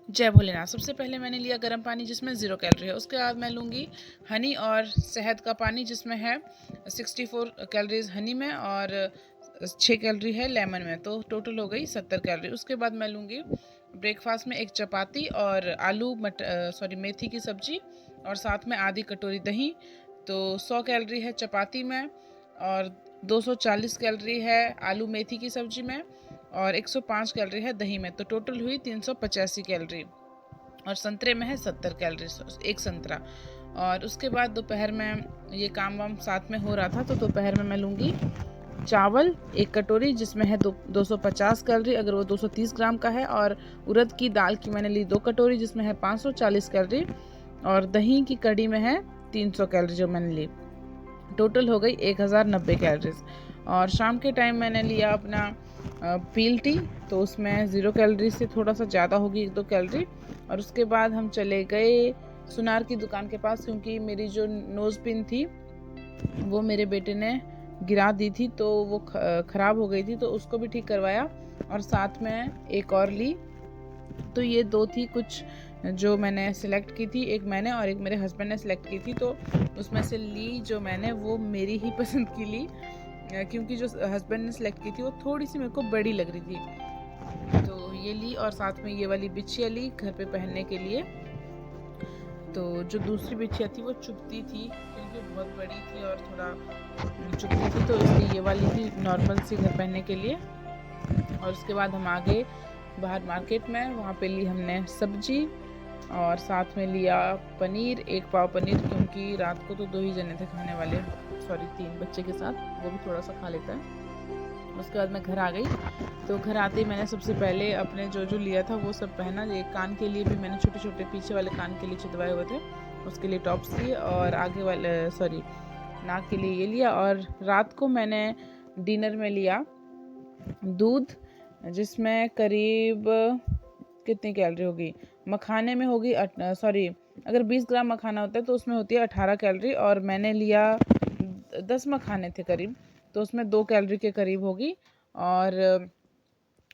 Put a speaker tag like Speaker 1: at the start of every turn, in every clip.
Speaker 1: जय भोलेनाथ। सबसे पहले मैंने लिया गर्म पानी जिसमें 0 कैलोरी है। उसके बाद मैं लूँगी हनी और शहद का पानी जिसमें है 64 कैलोरीज हनी में और 6 कैलोरी है लेमन में, तो टोटल हो गई 70 कैलोरी। उसके बाद मैं लूँगी ब्रेकफास्ट में एक चपाती और मेथी की सब्जी और साथ में आधी कटोरी दही, तो 100 कैलोरी है चपाती में और 240 कैलोरी है आलू मेथी की सब्जी में और 105 कैलोरी है दही में, तो टोटल हुई 385 कैलोरी। और संतरे में है 70 कैलोरी एक संतरा। और उसके बाद दोपहर में ये काम वाम साथ में हो रहा था, तो दोपहर में मैं लूँगी चावल 1 कटोरी जिसमें है 250 कैलोरी अगर वो 230 ग्राम का है, और उड़द की दाल की मैंने ली 2 कटोरी जिसमें है 540 कैलोरी, और दही की कड़ी में है 300 कैलोरी जो मैंने ली, टोटल हो गई 1090 कैलोरीज। और शाम के टाइम मैंने लिया अपना पील टी, तो उसमें 0 कैलोरी से थोड़ा सा ज़्यादा होगी 1-2 कैलोरी। और उसके बाद हम चले गए सुनार की दुकान के पास, क्योंकि मेरी जो नोज़ पिन थी वो मेरे बेटे ने गिरा दी थी, तो वो ख़राब हो गई थी, तो उसको भी ठीक करवाया और साथ में एक और ली। तो ये 2 थी कुछ जो मैंने सिलेक्ट की थी, एक मैंने और एक मेरे हस्बैंड ने सिलेक्ट की थी। तो उसमें से ली जो मैंने वो मेरी ही पसंद की ली, क्योंकि जो हस्बैंड ने सिलेक्ट की थी वो थोड़ी सी मेरे को बड़ी लग रही थी, तो ये ली। और साथ में ये वाली बिछिया ली घर पे पहनने के लिए। तो जो दूसरी बिछिया थी वो चुभती थी क्योंकि बहुत बड़ी थी और थोड़ा चुभती थी, तो इसलिए ये वाली थी नॉर्मल सी घर पहनने के लिए। और उसके बाद हम आ गए बाहर मार्केट में, वहाँ पे ली हमने सब्जी और साथ में लिया पनीर, 1 पाव पनीर, क्योंकि रात को तो 2 ही जने थे खाने वाले, 3 बच्चे के साथ, वो भी थोड़ा सा खा लेता है। उसके बाद मैं घर आ गई, तो घर आते ही मैंने सबसे पहले अपने जो लिया था वो सब पहना। एक कान के लिए भी मैंने छोटे छोटे पीछे वाले कान के लिए छिदवाए हुए थे, उसके लिए टॉप्स लिए, और आगे वाले नाक के लिए ये लिया। और रात को मैंने डिनर में लिया दूध, जिसमें करीब कितनी कैलोरी होगी, मखाने में होगी अगर 20 ग्राम मखाना होता है तो उसमें होती है 18 कैलोरी, और मैंने लिया 10 मखाने थे करीब, तो उसमें 2 कैलोरी के करीब होगी। और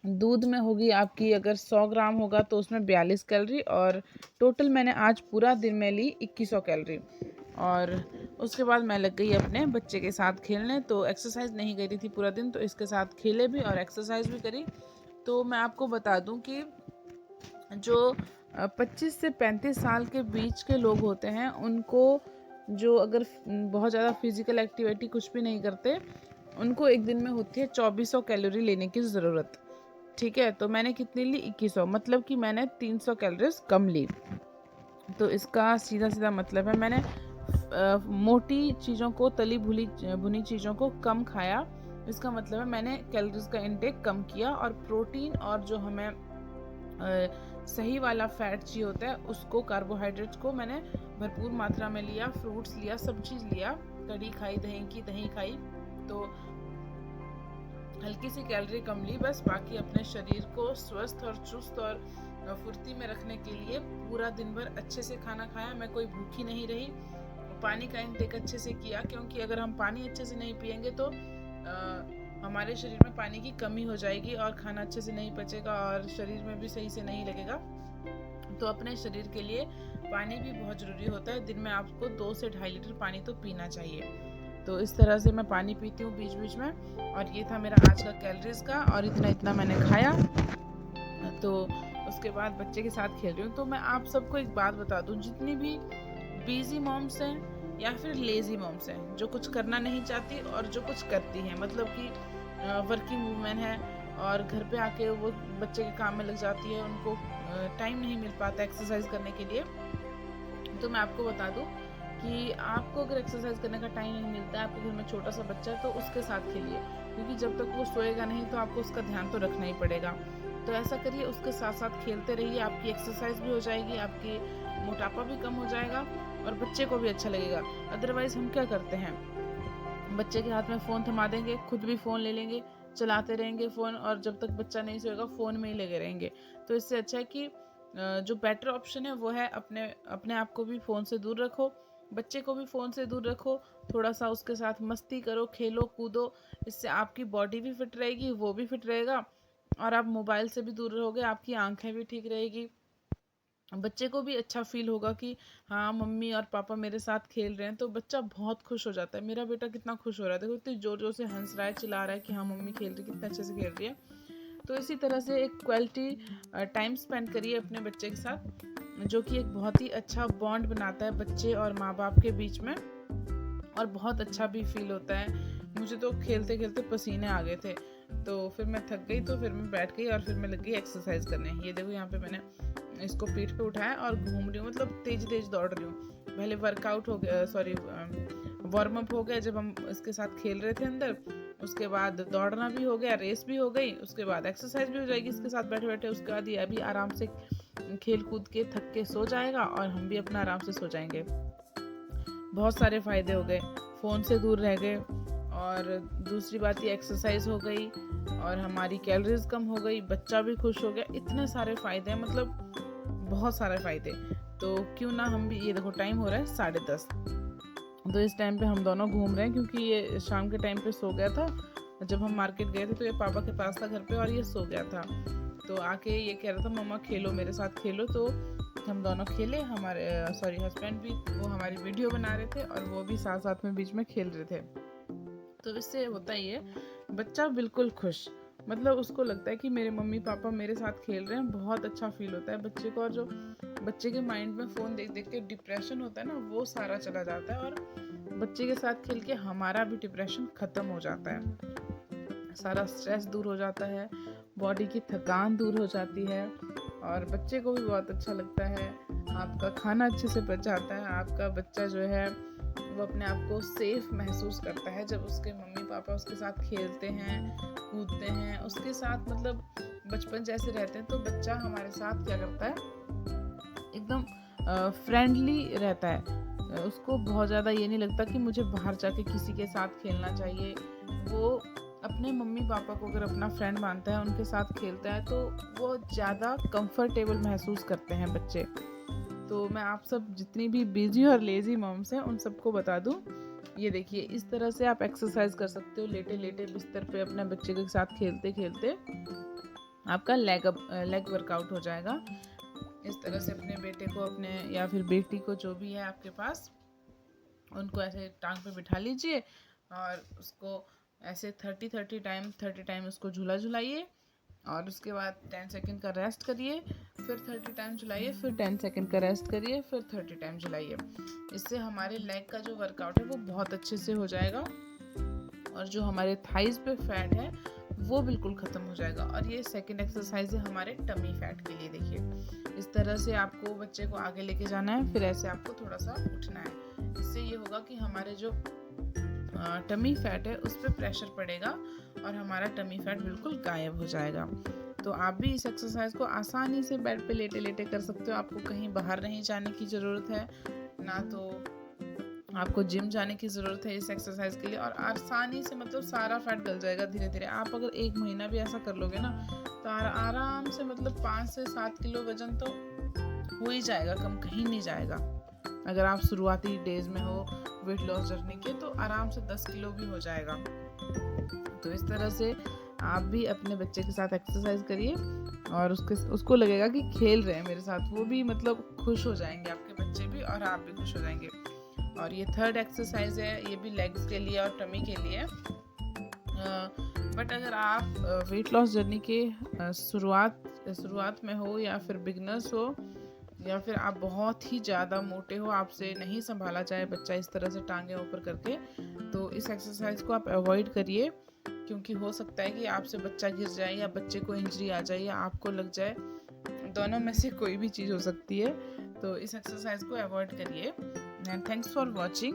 Speaker 1: दूध में होगी आपकी अगर 100 ग्राम होगा तो उसमें 42 कैलोरी, और टोटल मैंने आज पूरा दिन में ली 2100 कैलोरी। और उसके बाद मैं लग गई अपने बच्चे के साथ खेलने, तो एक्सरसाइज नहीं करी थी पूरा दिन, तो इसके साथ खेले भी और एक्सरसाइज भी करी। तो मैं आपको बता दूं कि जो 25 से 35 साल के बीच के लोग होते हैं उनको जो अगर बहुत ज़्यादा फिजिकल एक्टिविटी कुछ भी नहीं करते, उनको एक दिन में होती है 2400 कैलोरी लेने की ज़रूरत। ठीक है, तो मैंने कितनी ली 2100, मतलब कि मैंने 300 कैलोरीज कम ली। तो इसका सीधा सीधा मतलब है मैंने मोटी चीज़ों को, तली भुनी चीज़ों को कम खाया। इसका मतलब है मैंने कैलोरीज का इंटेक कम किया, और प्रोटीन और जो हमें सही वाला फैट चाहिए होता है उसको, कार्बोहाइड्रेट्स को मैंने भरपूर मात्रा में लिया। फ्रूट्स लिया, सब चीज़ लिया, कड़ी खाई, दही खाई, तो हल्की सी कैलोरी कम ली बस। बाकी अपने शरीर को स्वस्थ और चुस्त और फुर्ती में रखने के लिए पूरा दिन भर अच्छे से खाना खाया, मैं कोई भूखी नहीं रही। पानी का इंटेक अच्छे से किया, क्योंकि अगर हम पानी अच्छे से नहीं पियेंगे तो हमारे शरीर में पानी की कमी हो जाएगी और खाना अच्छे से नहीं पचेगा और शरीर में भी सही से नहीं लगेगा। तो अपने शरीर के लिए पानी भी बहुत ज़रूरी होता है, दिन में आपको 2 से 2.5 लीटर पानी तो पीना चाहिए। तो इस तरह से मैं पानी पीती हूँ बीच बीच में। और ये था मेरा आज का कैलोरीज का, और इतना मैंने खाया। तो उसके बाद बच्चे के साथ खेल रही हूँ। तो मैं आप सबको एक बात बता दूँ, जितनी भी बिजी मॉम्स हैं या फिर लेज़ी मॉम्स हैं जो कुछ करना नहीं चाहती और जो कुछ करती हैं, मतलब कि वर्किंग वूमेन है और घर पे आके वो बच्चे के काम में लग जाती है, उनको टाइम नहीं मिल पाता एक्सरसाइज करने के लिए। तो मैं आपको बता दूं कि आपको अगर एक्सरसाइज करने का टाइम नहीं मिलता है, आपके घर में छोटा सा बच्चा है, तो उसके साथ खेलिए, क्योंकि जब तक वो सोएगा नहीं तो आपको उसका ध्यान तो रखना ही पड़ेगा। तो ऐसा करिए, उसके साथ साथ खेलते रहिए, आपकी एक्सरसाइज भी हो जाएगी, आपकी मोटापा भी कम हो जाएगा और बच्चे को भी अच्छा लगेगा। अदरवाइज हम क्या करते हैं, बच्चे के हाथ में फ़ोन थमा देंगे, खुद भी फ़ोन ले लेंगे, चलाते रहेंगे फ़ोन, और जब तक बच्चा नहीं सोएगा फ़ोन में ही लगे रहेंगे। तो इससे अच्छा है कि जो बेटर ऑप्शन है वो है अपने अपने आप को भी फ़ोन से दूर रखो, बच्चे को भी फ़ोन से दूर रखो, थोड़ा सा उसके साथ मस्ती करो, खेलो कूदो। इससे आपकी बॉडी भी फिट रहेगी, वो भी फिट रहेगा, और आप मोबाइल से भी दूर रहोगे, आपकी आंखें भी ठीक रहेगी, बच्चे को भी अच्छा फील होगा कि हाँ मम्मी और पापा मेरे साथ खेल रहे हैं, तो बच्चा बहुत खुश हो जाता है। मेरा बेटा कितना खुश हो रहा है, देखो इतनी जोर जोर से हंस रहा है, चिल्ला रहा है कि हाँ मम्मी खेल रही, कितने अच्छे से खेल रही है। तो इसी तरह से एक क्वालिटी टाइम स्पेंड करिए अपने बच्चे के साथ, जो कि एक बहुत ही अच्छा बॉन्ड बनाता है बच्चे और माँ बाप के बीच में, और बहुत अच्छा भी फील होता है। मुझे तो खेलते खेलते पसीने आ गए थे, तो फिर मैं थक गई, तो फिर मैं बैठ गई और फिर मैं लग गई एक्सरसाइज करने। ये देखो यहाँ पे मैंने इसको पीठ पे उठाया और घूम रही हूँ, मतलब तेज तेज दौड़ रही हूँ। पहले वर्कआउट हो गया, सॉरी वार्म अप हो गया जब हम इसके साथ खेल रहे थे अंदर, उसके बाद दौड़ना भी हो गया, रेस भी हो गई, उसके बाद एक्सरसाइज भी हो जाएगी इसके साथ बैठे बैठे। उसके बाद ये अभी आराम से खेल कूद के थक के सो जाएगा और हम भी अपना आराम से सो जाएंगे। बहुत सारे फ़ायदे हो गए, फ़ोन से दूर रह गए, और दूसरी बात ये एक्सरसाइज हो गई और हमारी कैलोरीज कम हो गई, बच्चा भी खुश हो गया। इतने सारे फ़ायदे हैं, मतलब बहुत सारे फ़ायदे। तो क्यों ना हम भी, ये देखो टाइम हो रहा है 10:30, तो इस टाइम पे हम दोनों घूम रहे हैं, क्योंकि ये शाम के टाइम पे सो गया था। जब हम मार्केट गए थे तो ये पापा के पास था घर पे और ये सो गया था, तो आके ये कह रहा था मम्मा खेलो मेरे साथ खेलो। तो हम दोनों खेले, हमारे सॉरी हस्बैंड भी, वो हमारी वीडियो बना रहे थे और वो भी साथ साथ में बीच में खेल रहे थे। तो इससे होता ही है, बच्चा बिल्कुल खुश, मतलब उसको लगता है कि मेरे मम्मी पापा मेरे साथ खेल रहे हैं, बहुत अच्छा फील होता है बच्चे को। और जो बच्चे के माइंड में फ़ोन देख देख के डिप्रेशन होता है ना, वो सारा चला जाता है, और बच्चे के साथ खेल के हमारा भी डिप्रेशन ख़त्म हो जाता है, सारा स्ट्रेस दूर हो जाता है, बॉडी की थकान दूर हो जाती है, और बच्चे को भी बहुत अच्छा लगता है। आपका खाना अच्छे से पच जाता है, आपका बच्चा जो है वो अपने आप को सेफ महसूस करता है जब उसके मम्मी पापा उसके साथ खेलते हैं, कूदते हैं, उसके साथ मतलब बचपन जैसे रहते हैं। तो बच्चा हमारे साथ क्या करता है, एकदम फ्रेंडली रहता है। उसको बहुत ज़्यादा ये नहीं लगता कि मुझे बाहर जाके किसी के साथ खेलना चाहिए। वो अपने मम्मी पापा को अगर अपना फ्रेंड मानता है, उनके साथ खेलता है, तो वो ज़्यादा कंफर्टेबल महसूस करते हैं बच्चे। तो मैं आप सब जितनी भी बिजी और लेज़ी मॉम्स हैं उन सबको बता दूं, ये देखिए इस तरह से आप एक्सरसाइज कर सकते हो, लेटे लेटे बिस्तर पे अपने बच्चे के साथ खेलते खेलते आपका लेग वर्कआउट हो जाएगा। इस तरह से अपने बेटे को, अपने या फिर बेटी को, जो भी है आपके पास, उनको ऐसे टांग पे बिठा लीजिए और उसको ऐसे 30 टाइम उसको झूला झुलाइए, और उसके बाद 10 सेकंड का रेस्ट करिए, फिर 30 टाइम झुलाइए, फिर 10 सेकंड का रेस्ट करिए, फिर 30 टाइम झुलाइए। इससे हमारे लेग का जो वर्कआउट है वो बहुत अच्छे से हो जाएगा, और जो हमारे थाइज पे फैट है वो बिल्कुल ख़त्म हो जाएगा। और ये सेकंड एक्सरसाइज है हमारे टमी फैट के लिए। देखिए इस तरह से आपको बच्चे को आगे लेके जाना है, फिर ऐसे आपको थोड़ा सा उठना है। इससे ये होगा कि हमारे जो टमी फैट है उस पर प्रेशर पड़ेगा और हमारा टमी फैट बिल्कुल गायब हो जाएगा। तो आप भी इस एक्सरसाइज को आसानी से बेड पे लेटे लेटे कर सकते हो। आपको कहीं बाहर नहीं जाने की ज़रूरत है, ना तो आपको जिम जाने की ज़रूरत है इस एक्सरसाइज के लिए, और आसानी से मतलब सारा फैट गल जाएगा धीरे धीरे। आप अगर 1 महीना भी ऐसा कर लोगे ना, तो आराम से मतलब 5 से 7 किलो वजन तो हो ही जाएगा, कम कहीं नहीं जाएगा। अगर आप शुरुआती डेज में हो वेट लॉस जर्नी के, तो आराम से 10 किलो भी हो जाएगा। तो इस तरह से आप भी अपने बच्चे के साथ एक्सरसाइज करिए, और उसको लगेगा कि खेल रहे हैं मेरे साथ, वो भी मतलब खुश हो जाएंगे, आपके बच्चे भी और आप भी खुश हो जाएंगे। और ये थर्ड एक्सरसाइज है, ये भी लेग्स के लिए और टमी के लिए। बट अगर आप वेट लॉस जर्नी के शुरुआत में हो, या फिर बिगनर्स हो, या फिर आप बहुत ही ज़्यादा मोटे हो, आपसे नहीं संभाला जाए बच्चा इस तरह से टांगे ऊपर करके, तो इस एक्सरसाइज को आप अवॉइड करिए, क्योंकि हो सकता है कि आपसे बच्चा गिर जाए, या बच्चे को इंजरी आ जाए, या आपको लग जाए, दोनों में से कोई भी चीज़ हो सकती है। तो इस एक्सरसाइज को अवॉइड करिए। And thanks for watching.